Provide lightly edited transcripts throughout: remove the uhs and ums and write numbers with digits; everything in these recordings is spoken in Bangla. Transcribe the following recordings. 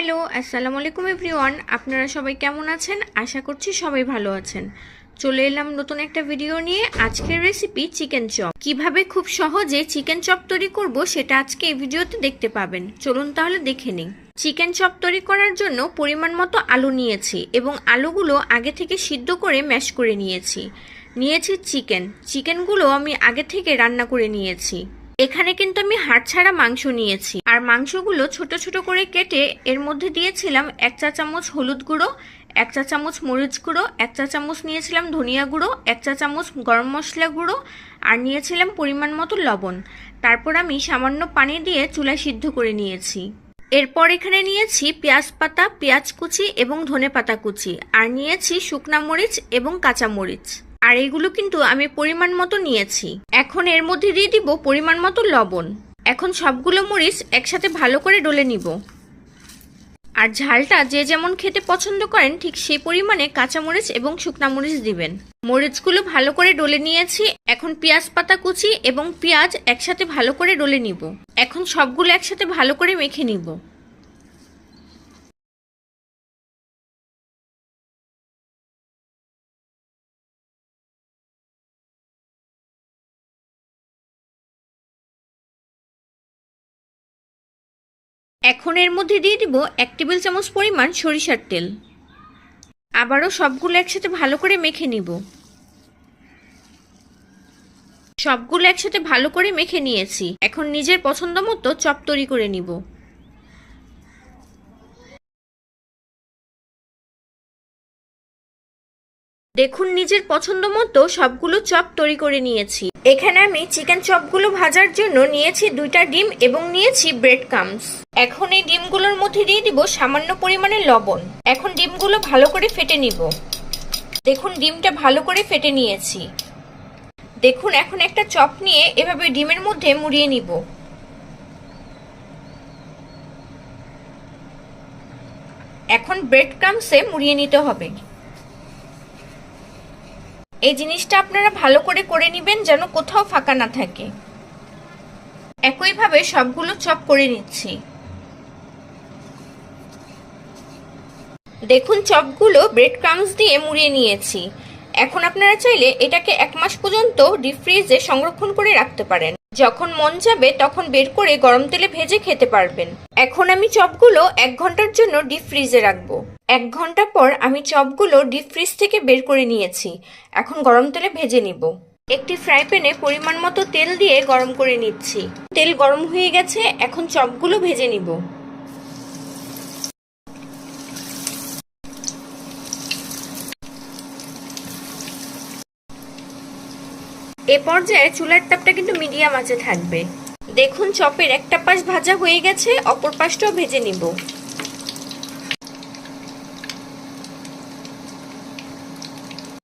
হ্যালো, আসসালামু আলাইকুম এভরিওয়ান। আপনারা সবাই কেমন আছেন? আশা করছি সবাই ভালো আছেন। চলে এলাম নতুন একটা ভিডিও নিয়ে। আজকের রেসিপি চিকেন চপ। কিভাবে খুব সহজে চিকেন চপ তৈরি করব সেটা আজকে এই ভিডিওতে দেখতে পাবেন। চলুন তাহলে দেখে নিই। চিকেন চপ তৈরি করার জন্য পরিমাণ মতো আলু নিয়েছি এবং আলুগুলো আগে থেকে সিদ্ধ করে ম্যাশ করে নিয়েছি। চিকেনগুলো আমি আগে থেকে রান্না করে নিয়েছি। এখানে কিন্তু আমি হাড় ছাড়া মাংস নিয়েছি, আর মাংসগুলো ছোট ছোট করে কেটে এর মধ্যে দিয়েছিলাম 1 চা চামচ হলুদ গুঁড়ো, 1 চা চামচ মরিচ গুঁড়ো, 1 চা চামচ নিয়েছিলাম ধনিয়া গুঁড়ো, 1 চা চামচ গরম মশলা গুঁড়ো, আর নিয়েছিলাম পরিমাণ মতো লবণ। তারপর আমি সামান্য পানি দিয়ে চুলায় সিদ্ধ করে নিয়েছি। এরপর এখানে নিয়েছি পেঁয়াজ পাতা, পেঁয়াজ কুচি এবং ধনে পাতা কুচি, আর নিয়েছি শুকনা মরিচ এবং কাঁচা মরিচ। আর এগুলো কিন্তু আমি পরিমাণ মতো নিয়েছি। এখন এর মধ্যে দিয়ে দিব পরিমাণ মতো লবণ। এখন সবগুলো মরিচ একসাথে ভালো করে ডলে নিব। আর ঝালটা যে যেমন খেতে পছন্দ করেন ঠিক সেই পরিমাণে কাঁচা মরিচ এবং শুকনা মরিচ দিবেন। মরিচগুলো ভালো করে ডলে নিয়েছি। এখন পেঁয়াজ পাতা কুচি এবং পেঁয়াজ একসাথে ভালো করে ডলে নিব। এখন সবগুলো একসাথে ভালো করে মেখে নিব। এখন এর মধ্যে দিয়ে দিব 1 টেবিল চামচ পরিমাণ সরিষার তেল। আবারও সবগুলো একসাথে ভালো করে মেখে নিব। সবগুলো একসাথে ভালো করে মেখে নিয়েছি। এখন নিজের পছন্দ মতো চপ তৈরি করে নিব। দেখুন, নিজের পছন্দ মতো সবগুলো চপ তৈরি করে নিয়েছি। এখানে আমি চিকেন চপগুলো ভাজার জন্য নিয়েছি 2টা ডিম এবং নিয়েছি ব্রেড ক্রাম্বস। এখন এই ডিমগুলোর মধ্যে দিয়ে দিব সামান্য পরিমাণে লবণ। এখন ডিমগুলো ভালো করে ফেটে নিব। দেখুন, ডিমটা ভালো করে ফেটে নিয়েছি। দেখুন, এখন একটা চপ নিয়ে এভাবে ডিমের মধ্যে মুড়িয়ে নিব। এখন ব্রেড ক্রাম্বসে মুড়িয়ে নিতে হবে। এই জিনিসটা আপনারা ভালো করে করে নেবেন যেন কোথাও ফাঁকা না থাকে। একইভাবে সবগুলো চপ করে নিচ্ছি। দেখুন, চপগুলো ব্রেড ক্রাম্বস দিয়ে মুড়িয়ে নিয়েছি। এখন আপনারা চাইলে এটাকে 1 মাস পর্যন্ত ডিপ ফ্রিজে সংরক্ষণ করে রাখতে পারেন। যখন মন যাবে তখন বের করে গরম তেলে ভেজে খেতে পারবেন। এখন আমি চপগুলো 1 ঘন্টার জন্য ডিপ ফ্রিজে রাখবো। 1 ঘন্টা পর আমি চপগুলো ডিপ ফ্রিজ থেকে বের করে নিয়েছি। এখন গরম তেলে ভেজে নিব। একটি ফ্রাই প্যানে পরিমাণ মতো তেল দিয়ে গরম করে নিচ্ছি। তেল গরম হয়ে গেছে, এখন চপগুলো ভেজে নিব। এ পর্যায়ে চুলার তাপটা কিন্তু মিডিয়াম আঁচে থাকবে। দেখুন, চপের একটা পাশ ভাজা হয়ে গেছে, অপর পাশটাও ভেজে নিব।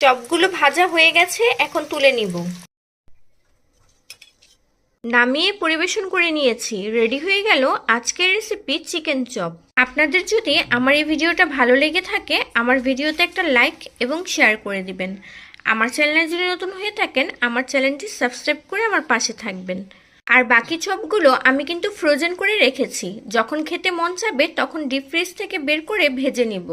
চপগুলো ভাজা হয়ে গেছে, এখন তুলে নিব। নামিয়ে পরিবেশন করে নিয়েছি। রেডি হয়ে গেল আজকের রেসিপি চিকেন চপ। আপনাদের যদি আমার এই ভিডিওটা ভালো লেগে থাকে, আমার ভিডিওতে একটা লাইক এবং শেয়ার করে দিবেন। আমার চ্যানেলে যদি নতুন হয়ে থাকেন, আমার চ্যানেলটি সাবস্ক্রাইব করে আমার পাশে থাকবেন। আর বাকি চপগুলো আমি কিন্তু ফ্রোজেন করে রেখেছি। যখন খেতে মন চাবে তখন ডিপ ফ্রিজ থেকে বের করে ভেজে নিব।